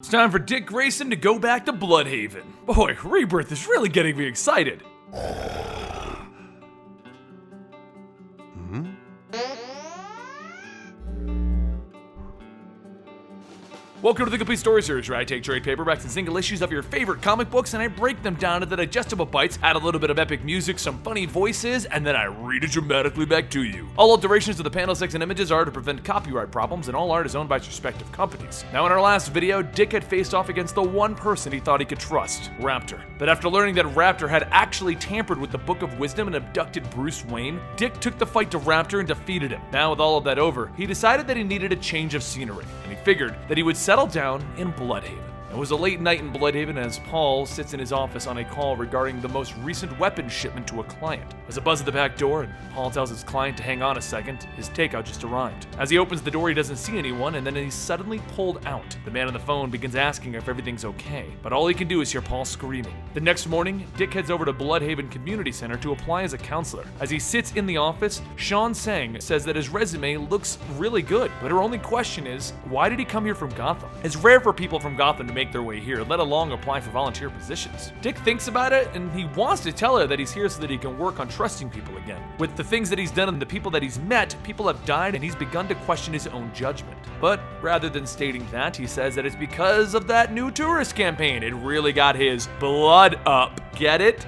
It's time for Dick Grayson to go back to Blüdhaven. Boy, Rebirth is really getting me excited. Welcome to the Complete Story Series, where I take trade paperbacks and single issues of your favorite comic books and I break them down into digestible bites, add a little bit of epic music, some funny voices, and then I read it dramatically back to you. All alterations of the panel text and images are to prevent copyright problems, and all art is owned by its respective companies. Now, in our last video, Dick had faced off against the one person he thought he could trust, Raptor. But after learning that Raptor had actually tampered with the Book of Wisdom and abducted Bruce Wayne, Dick took the fight to Raptor and defeated him. Now, with all of that over, he decided that he needed a change of scenery, and he figured that he would settle down in Blüdhaven. It was a late night in Bludhaven as Paul sits in his office on a call regarding the most recent weapons shipment to a client. There's a buzz at the back door and Paul tells his client to hang on a second. His takeout just arrived. As he opens the door, he doesn't see anyone, and then he's suddenly pulled out. The man on the phone begins asking if everything's okay, but all he can do is hear Paul screaming. The next morning, Dick heads over to Bludhaven Community Center to apply as a counselor. As he sits in the office, Shawn says that his resume looks really good, but her only question is, why did he come here from Gotham? It's rare for people from Gotham to make their way here, let alone apply for volunteer positions. Dick thinks about it, and he wants to tell her that he's here so that he can work on trusting people again. With the things that he's done and the people that he's met, people have died and he's begun to question his own judgment. But rather than stating that, he says that it's because of that new tourist campaign. It really got his blood up. Get it?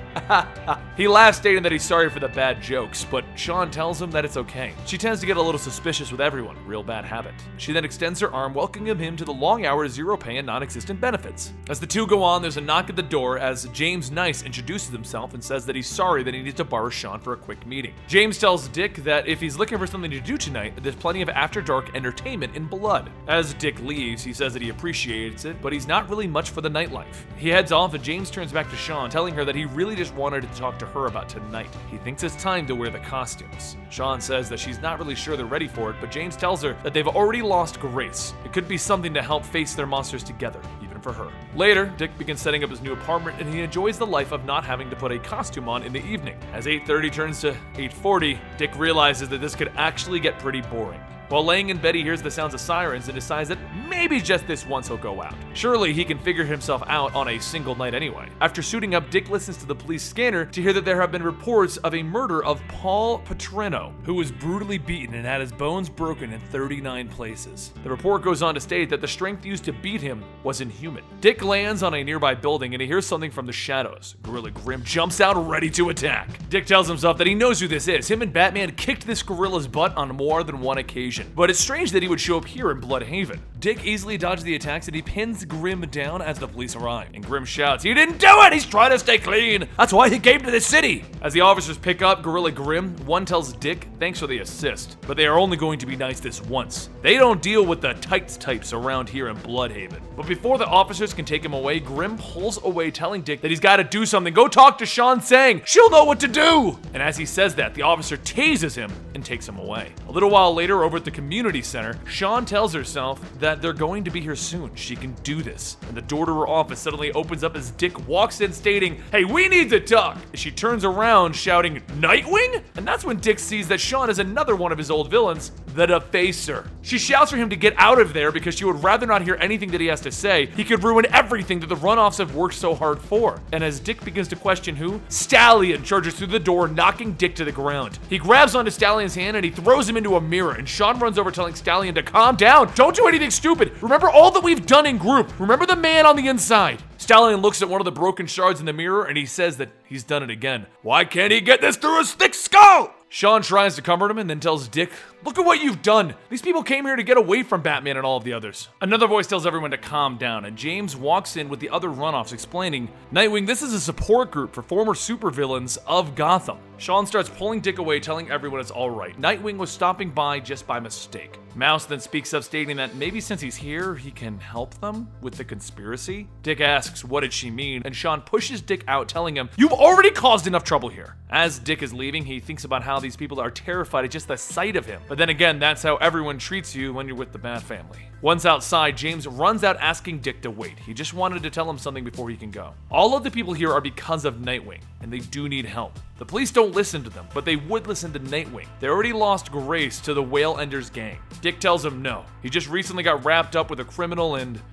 He laughs, stating that he's sorry for the bad jokes, but Shawn tells him that it's okay. She tends to get a little suspicious with everyone, real bad habit. She then extends her arm, welcoming him to the long hours, zero pay, and non-existent benefits. As the two go on, there's a knock at the door as James Nice introduces himself and says that he's sorry that he needs to borrow Shawn for a quick meeting. James tells Dick that if he's looking for something to do tonight, there's plenty of after-dark entertainment in Blood. As Dick leaves, he says that he appreciates it, but he's not really much for the nightlife. He heads off and James turns back to Shawn, telling her that he really just wanted to talk to her about tonight. He thinks it's time to wear the costumes. Shawn says that she's not really sure they're ready for it, but James tells her that they've already lost Grace. It could be something to help face their monsters together, even for her. Later, Dick begins setting up his new apartment and he enjoys the life of not having to put a costume on in the evening. As 8:30 turns to 8:40, Dick realizes that this could actually get pretty boring. While laying in bed, he hears the sounds of sirens and decides that maybe just this once he'll go out. Surely he can figure himself out on a single night anyway. After suiting up, Dick listens to the police scanner to hear that there have been reports of a murder of Paul Petrino, who was brutally beaten and had his bones broken in 39 places. The report goes on to state that the strength used to beat him was inhuman. Dick lands on a nearby building and he hears something from the shadows. Gorilla Grim jumps out ready to attack. Dick tells himself that he knows who this is. Him and Batman kicked this gorilla's butt on more than one occasion. But it's strange that he would show up here in Blüdhaven. Dick easily dodges the attacks and he pins Grim down as the police arrive. And Grim shouts, "He didn't do it! He's trying to stay clean! That's why he came to this city!" As the officers pick up Gorilla Grim, one tells Dick thanks for the assist, but they are only going to be nice this once. They don't deal with the tights types around here in Blüdhaven. But before the officers can take him away, Grim pulls away, telling Dick that he's got to do something. Go talk to Shawn, saying she'll know what to do! And as he says that, the officer tases him and takes him away. A little while later, over at the community center, Shawn tells herself that they're going to be here soon. She can do this. And the door to her office suddenly opens up as Dick walks in stating, "Hey, we need to talk." She turns around shouting, "Nightwing?" And that's when Dick sees that Shawn is another one of his old villains, the Defacer. She shouts for him to get out of there because she would rather not hear anything that he has to say. He could ruin everything that the runoffs have worked so hard for. And as Dick begins to question who, Stallion charges through the door, knocking Dick to the ground. He grabs onto Stallion's hand and he throws him into a mirror, and Shawn runs over telling Stallion to calm down. Don't do anything stupid. Remember all that we've done in group. Remember the man on the inside. Stallion looks at one of the broken shards in the mirror and he says that he's done it again. Why can't he get this through his thick skull? Shawn tries to comfort him and then tells Dick, "Look at what you've done. These people came here to get away from Batman and all of the others." Another voice tells everyone to calm down, and James walks in with the other runoffs explaining, "Nightwing, this is a support group for former supervillains of Gotham." Shawn starts pulling Dick away, telling everyone it's alright. Nightwing was stopping by just by mistake. Mouse then speaks up, stating that maybe since he's here, he can help them with the conspiracy. Dick asks, what did she mean? And Shawn pushes Dick out, telling him, "You've already caused enough trouble here." As Dick is leaving, he thinks about how how these people are terrified at just the sight of him. But then again, that's how everyone treats you when you're with the Bat family. Once outside, James runs out asking Dick to wait. He just wanted to tell him something before he can go. All of the people here are because of Nightwing, and they do need help. The police don't listen to them, but they would listen to Nightwing. They already lost Grace to the Whale Enders gang. Dick tells him no. He just recently got wrapped up with a criminal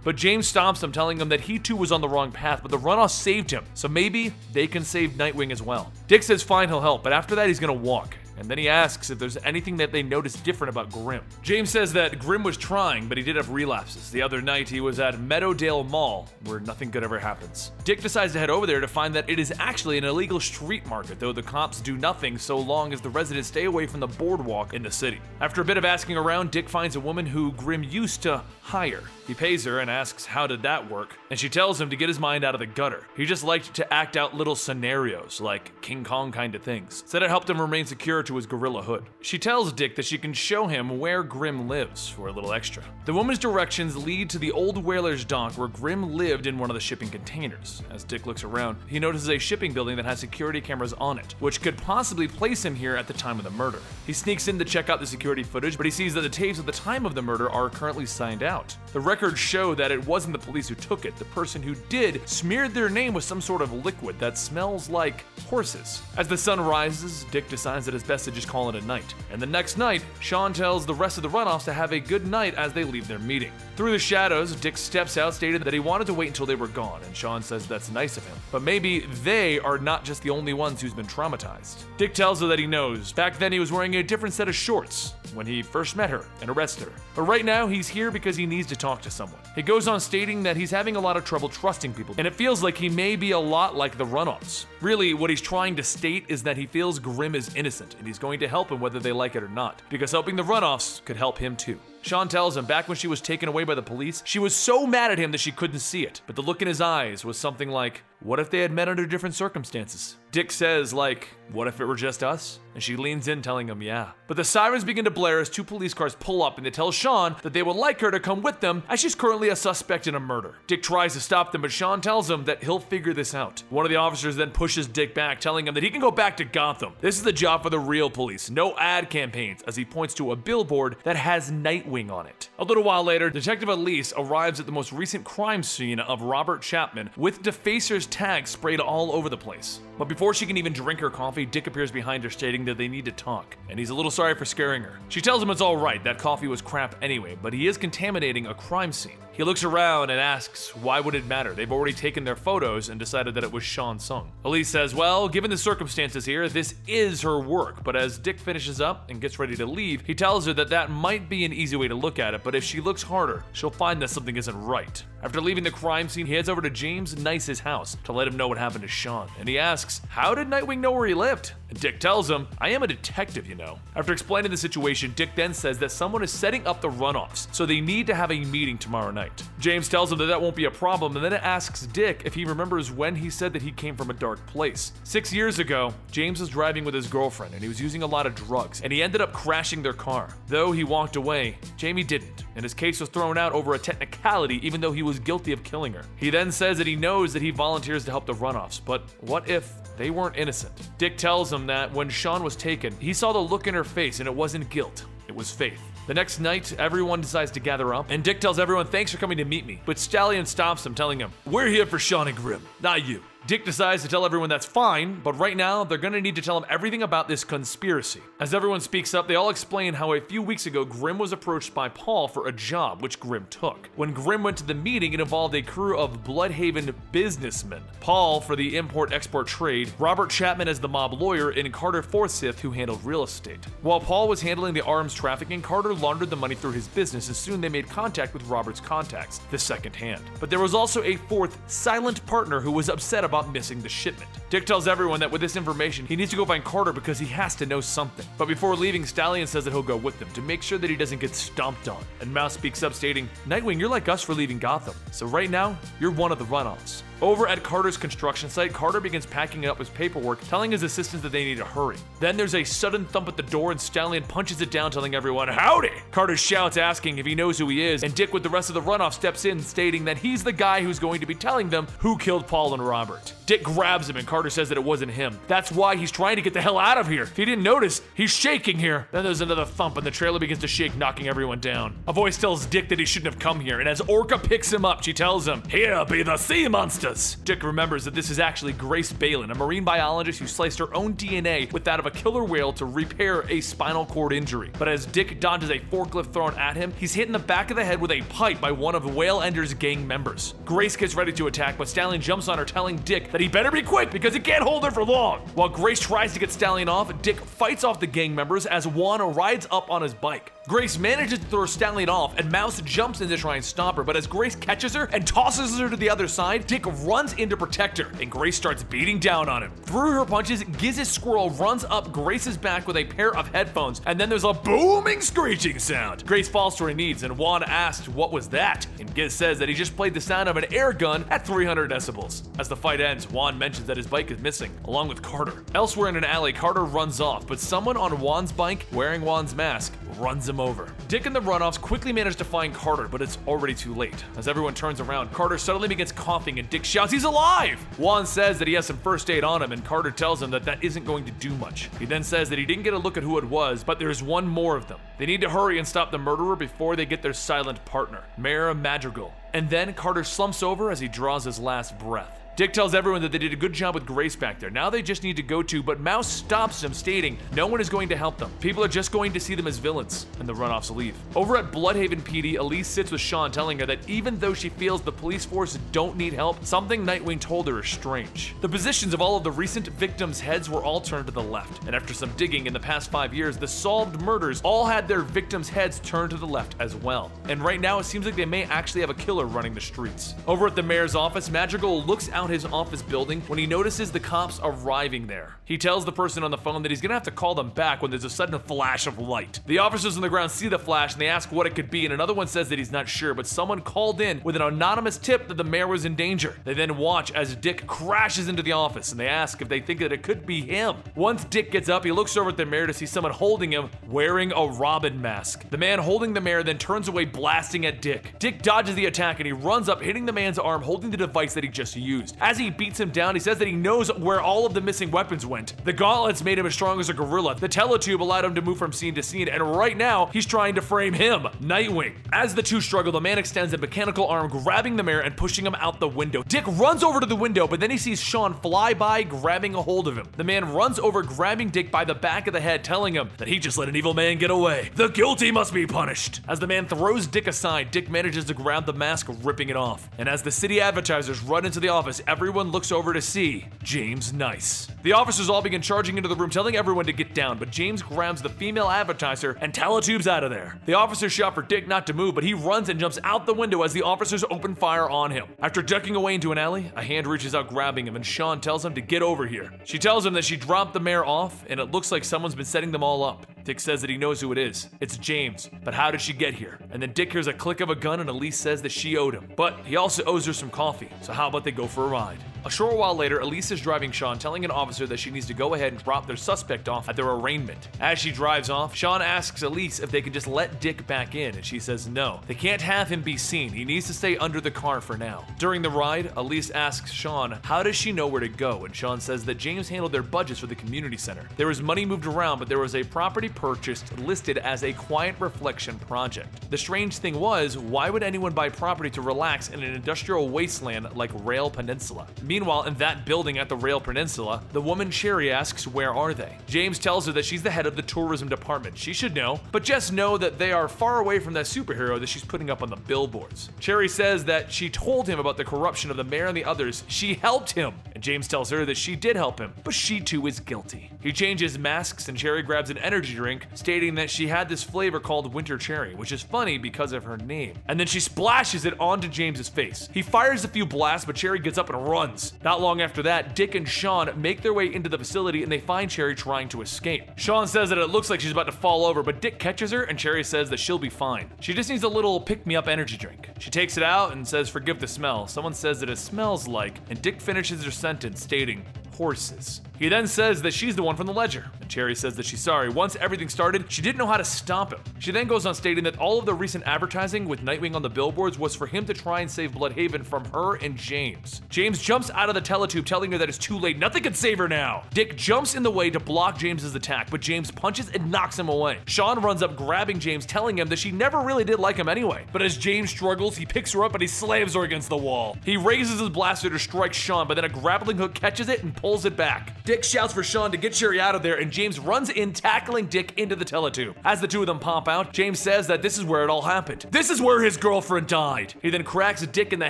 but James stops him, telling him that he too was on the wrong path, but the runoff saved him, so maybe they can save Nightwing as well. Dick says fine, he'll help, but after that he's gonna walk. And then he asks if there's anything that they noticed different about Grimm. James says that Grimm was trying, but he did have relapses. The other night, he was at Meadowdale Mall, where nothing good ever happens. Dick decides to head over there to find that it is actually an illegal street market, though the cops do nothing so long as the residents stay away from the boardwalk in the city. After a bit of asking around, Dick finds a woman who Grimm used to hire. He pays her and asks how did that work, and she tells him to get his mind out of the gutter. He just liked to act out little scenarios, like King Kong kind of things. Said it helped him remain secure to his gorilla hood. She tells Dick that she can show him where Grimm lives for a little extra. The woman's directions lead to the old whaler's dock where Grimm lived in one of the shipping containers. As Dick looks around, he notices a shipping building that has security cameras on it, which could possibly place him here at the time of the murder. He sneaks in to check out the security footage, but he sees that the tapes at the time of the murder are currently signed out. The records show that it wasn't the police who took it. The person who did smeared their name with some sort of liquid that smells like horses. As the sun rises, Dick decides that it's best to just call it a night. And the next night, Shawn tells the rest of the runoffs to have a good night as they leave their meeting. Through the shadows, Dick steps out, stated that he wanted to wait until they were gone, and Shawn says that's nice of him. But maybe they are not just the only ones who's been traumatized. Dick tells her that he knows. Back then he was wearing a different set of shorts when he first met her and arrested her. But right now he's here because he needs to talk to someone. He goes on stating that he's having a lot of trouble trusting people, and it feels like he may be a lot like the runoffs. Really, what he's trying to state is that he feels Grimm is innocent, and he's going to help him whether they like it or not, because helping the runoffs could help him too. Shawn tells him back when she was taken away by the police, she was so mad at him that she couldn't see it, but the look in his eyes was something like, what if they had met under different circumstances? Dick says, like, what if it were just us? And she leans in, telling him, yeah. But the sirens begin to blare as two police cars pull up, and they tell Shawn that they would like her to come with them as she's currently a suspect in a murder. Dick tries to stop them, but Shawn tells him that he'll figure this out. One of the officers then pushes Dick back, telling him that he can go back to Gotham. This is the job for the real police, no ad campaigns, as he points to a billboard that has Nightwing on it. A little while later, Detective Elise arrives at the most recent crime scene of Robert Chapman with Defacer's tag sprayed all over the place. But before she can even drink her coffee, Dick appears behind her, stating that they need to talk, and he's a little sorry for scaring her. She tells him it's alright, that coffee was crap anyway, but he is contaminating a crime scene. He looks around and asks, why would it matter? They've already taken their photos and decided that it was Shawn Sung. Elise says, well, given the circumstances here, this is her work, but as Dick finishes up and gets ready to leave, he tells her that that might be an easy way to look at it, but if she looks harder, she'll find that something isn't right. After leaving the crime scene, he heads over to James Nice's house to let him know what happened to Shawn, and he asks, how did Nightwing know where he lived? And Dick tells him, I am a detective, you know. After explaining the situation, Dick then says that someone is setting up the runoffs, so they need to have a meeting tomorrow night. James tells him that that won't be a problem, and then it asks Dick if he remembers when he said that he came from a dark place. 6 years ago, James was driving with his girlfriend, and he was using a lot of drugs, and he ended up crashing their car. Though he walked away, Jamie didn't, and his case was thrown out over a technicality even though he was guilty of killing her. He then says that he knows that he volunteers to help the runoffs, but what if they weren't innocent? Dick tells him that when Shawn was taken, he saw the look in her face and it wasn't guilt, it was faith. The next night, everyone decides to gather up, and Dick tells everyone thanks for coming to meet me, but Stallion stops him, telling him, we're here for Shawn and Grimm, not you. Dick decides to tell everyone that's fine, but right now, they're gonna need to tell him everything about this conspiracy. As everyone speaks up, they all explain how a few weeks ago, Grimm was approached by Paul for a job, which Grimm took. When Grimm went to the meeting, it involved a crew of Blüdhaven businessmen. Paul for the import-export trade, Robert Chapman as the mob lawyer, and Carter Forsyth who handled real estate. While Paul was handling the arms trafficking, Carter laundered the money through his business, and soon they made contact with Robert's contacts, the second hand. But there was also a fourth, silent partner who was upset about missing the shipment. Dick tells everyone that with this information, he needs to go find Carter because he has to know something. But before leaving, Stallion says that he'll go with them to make sure that he doesn't get stomped on. And Mouse speaks up, stating, Nightwing, you're like us for leaving Gotham. So right now, you're one of the runoffs. Over at Carter's construction site, Carter begins packing up his paperwork, telling his assistants that they need to hurry. Then there's a sudden thump at the door and Stallion punches it down, telling everyone, howdy! Carter shouts, asking if he knows who he is, and Dick with the rest of the runoff steps in, stating that he's the guy who's going to be telling them who killed Paul and Robert. Dick grabs him and Carter Carter says that it wasn't him. That's why he's trying to get the hell out of here. If you didn't notice, he's shaking here. Then there's another thump and the trailer begins to shake, knocking everyone down. A voice tells Dick that he shouldn't have come here, and as Orca picks him up, she tells him, "Here be the sea monsters." Dick remembers that this is actually Grace Balin, a marine biologist who sliced her own DNA with that of a killer whale to repair a spinal cord injury. But as Dick dodges a forklift thrown at him, he's hit in the back of the head with a pipe by one of Whale Ender's gang members. Grace gets ready to attack, but Stallion jumps on her, telling Dick that he better be quick because he can't hold her for long. While Grace tries to get Stallion off, Dick fights off the gang members as Juan rides up on his bike. Grace manages to throw Stallion off, and Mouse jumps in to try and stop her, but as Grace catches her and tosses her to the other side, Dick runs in to protect her, and Grace starts beating down on him. Through her punches, Giz's squirrel runs up Grace's back with a pair of headphones, and then there's a booming screeching sound. Grace falls to her knees, and Juan asks what was that, and Giz says that he just played the sound of an air gun at 300 decibels. As the fight ends, Juan mentions that his bike is missing, along with Carter. Elsewhere in an alley, Carter runs off, but someone on Juan's bike, wearing Juan's mask, runs him over. Dick and the runoffs quickly manage to find Carter, but it's already too late. As everyone turns around, Carter suddenly begins coughing and Dick shouts, "He's alive!" Juan says that he has some first aid on him, and Carter tells him that that isn't going to do much. He then says that he didn't get a look at who it was, but there's one more of them. They need to hurry and stop the murderer before they get their silent partner, Mayor Madrigal. And then Carter slumps over as he draws his last breath. Dick tells everyone that they did a good job with Grace back there. Now they just need to go to, but Mouse stops him, stating no one is going to help them. People are just going to see them as villains, and the runoffs leave. Over at Bludhaven PD, Elise sits with Shawn, telling her that even though she feels the police force don't need help, something Nightwing told her is strange. The positions of all of the recent victims' heads were all turned to the left, and after some digging in the past 5 years, the solved murders all had their victims' heads turned to the left as well. And right now, it seems like they may actually have a killer running the streets. Over at the mayor's office, Madrigal looks out his office building when he notices the cops arriving there. He tells the person on the phone that he's gonna have to call them back when there's a sudden flash of light. The officers on the ground see the flash and they ask what it could be, and another one says that he's not sure, but someone called in with an anonymous tip that the mayor was in danger. They then watch as Dick crashes into the office, and they ask if they think that it could be him. Once Dick gets up, he looks over at the mayor to see someone holding him wearing a Robin mask. The man holding the mayor then turns away, blasting at Dick. Dick dodges the attack and he runs up, hitting the man's arm holding the device that he just used. As he beats him down, he says that he knows where all of the missing weapons went. The gauntlets made him as strong as a gorilla. The teletube allowed him to move from scene to scene, and right now, he's trying to frame him, Nightwing. As the two struggle, the man extends a mechanical arm, grabbing the mayor and pushing him out the window. Dick runs over to the window, but then he sees Shawn fly by, grabbing a hold of him. The man runs over, grabbing Dick by the back of the head, telling him that he just let an evil man get away. The guilty must be punished. As the man throws Dick aside, Dick manages to grab the mask, ripping it off. And as the city advertisers run into the office, everyone looks over to see James Nice. The officers all begin charging into the room, telling everyone to get down, but James grabs the female advertiser and teletubes out of there. The officers shout for Dick not to move, but he runs and jumps out the window as the officers open fire on him. After ducking away into an alley, a hand reaches out grabbing him, and Shawn tells him to get over here. She tells him that she dropped the mayor off, and it looks like someone's been setting them all up. Dick says that he knows who it is. It's James. But how did she get here? And then Dick hears a click of a gun, and Elise says that she owed him. But he also owes her some coffee, so how about they go for a ride? A short while later, Elise is driving Shawn, telling an officer that she needs to go ahead and drop their suspect off at their arraignment. As she drives off, Shawn asks Elise if they can just let Dick back in, and she says no. They can't have him be seen. He needs to stay under the car for now. During the ride, Elise asks Shawn how does she know where to go, and Shawn says that James handled their budgets for the community center. There was money moved around, but there was a property purchased listed as a quiet reflection project. The strange thing was, why would anyone buy property to relax in an industrial wasteland like Rail Peninsula? Meanwhile, in that building at the Rail Peninsula, the woman Cherry asks where are they. James tells her that she's the head of the tourism department. She should know, but just know that they are far away from that superhero that she's putting up on the billboards. Cherry says that she told him about the corruption of the mayor and the others. She helped him. And James tells her that she did help him, but she too is guilty. He changes masks and Cherry grabs an energy drink, stating that she had this flavor called Winter Cherry, which is funny because of her name. And then she splashes it onto James's face. He fires a few blasts, but Cherry gets up and runs. Not long after that, Dick and Shawn make their way into the facility and they find Cherry trying to escape. Shawn says that it looks like she's about to fall over, but Dick catches her and Cherry says that she'll be fine. She just needs a little pick-me-up energy drink. She takes it out and says forgive the smell. Someone says that it smells like, and Dick finishes her sentence stating, horses. He then says that she's the one from the Ledger, and Cherry says that she's sorry. Once everything started, she didn't know how to stop him. She then goes on stating that all of the recent advertising with Nightwing on the billboards was for him to try and save Blüdhaven from her and James. James jumps out of the teletube telling her that it's too late, nothing can save her now. Dick jumps in the way to block James's attack, but James punches and knocks him away. Shawn runs up grabbing James, telling him that she never really did like him anyway. But as James struggles, he picks her up and he slams her against the wall. He raises his blaster to strike Shawn, but then a grappling hook catches it and pulls it back. Dick shouts for Shawn to get Cherry out of there, and James runs in, tackling Dick into the teletube. As the two of them pop out, James says that this is where it all happened. This is where his girlfriend died. He then cracks Dick in the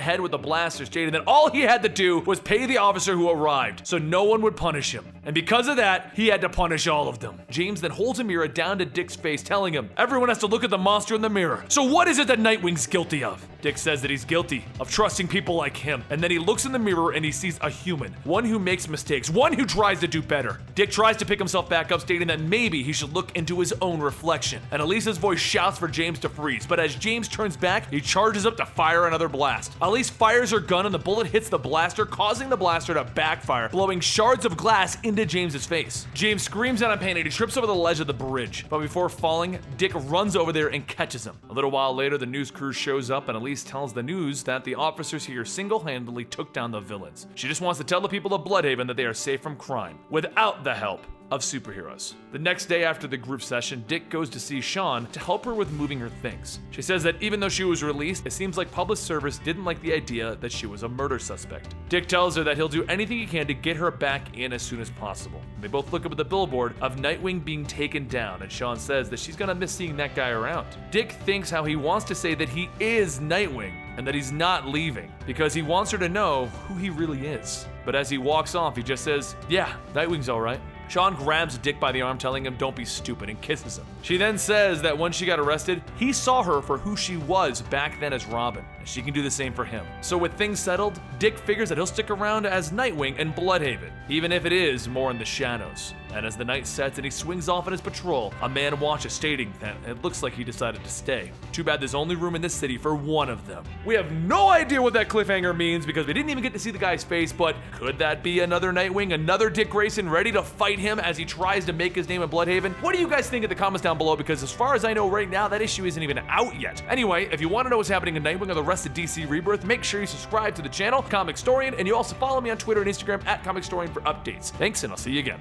head with the blaster, stating that all he had to do was pay the officer who arrived, so no one would punish him. And because of that, he had to punish all of them. James then holds a mirror down to Dick's face, telling him, everyone has to look at the monster in the mirror. So what is it that Nightwing's guilty of? Dick says that he's guilty of trusting people like him, and then he looks in the mirror and he sees a human, one who makes mistakes, one who tries to do better. Dick tries to pick himself back up, stating that maybe he should look into his own reflection. And Elisa's voice shouts for James to freeze, but as James turns back, he charges up to fire another blast. Elise fires her gun and the bullet hits the blaster, causing the blaster to backfire, blowing shards of glass into James's face. James screams out in pain and he trips over the ledge of the bridge, but before falling, Dick runs over there and catches him. A little while later, the news crew shows up and Elise tells the news that the officers here single-handedly took down the villains. She just wants to tell the people of Blüdhaven that they are safe from crime, without the help of superheroes. The next day after the group session, Dick goes to see Shawn to help her with moving her things. She says that even though she was released, it seems like public service didn't like the idea that she was a murder suspect. Dick tells her that he'll do anything he can to get her back in as soon as possible. They both look up at the billboard of Nightwing being taken down, and Shawn says that she's gonna miss seeing that guy around. Dick thinks how he wants to say that he is Nightwing and that he's not leaving because he wants her to know who he really is. But as he walks off, he just says, yeah, Nightwing's all right. Shawn grabs Dick by the arm, telling him don't be stupid, and kisses him. She then says that when she got arrested, he saw her for who she was back then as Robin, and she can do the same for him. So with things settled, Dick figures that he'll stick around as Nightwing in Blüdhaven, even if it is more in the shadows. And as the night sets and he swings off on his patrol, a man watches, stating that it looks like he decided to stay. Too bad there's only room in this city for one of them. We have no idea what that cliffhanger means because we didn't even get to see the guy's face, but could that be another Nightwing, another Dick Grayson ready to fight him as he tries to make his name in Blüdhaven? What do you guys think in the comments down below? Because as far as I know right now, that issue isn't even out yet. Anyway, if you want to know what's happening in Nightwing or the rest of DC Rebirth, make sure you subscribe to the channel, Comicstorian, and you also follow me on Twitter and Instagram at Comicstorian for updates. Thanks, and I'll see you again.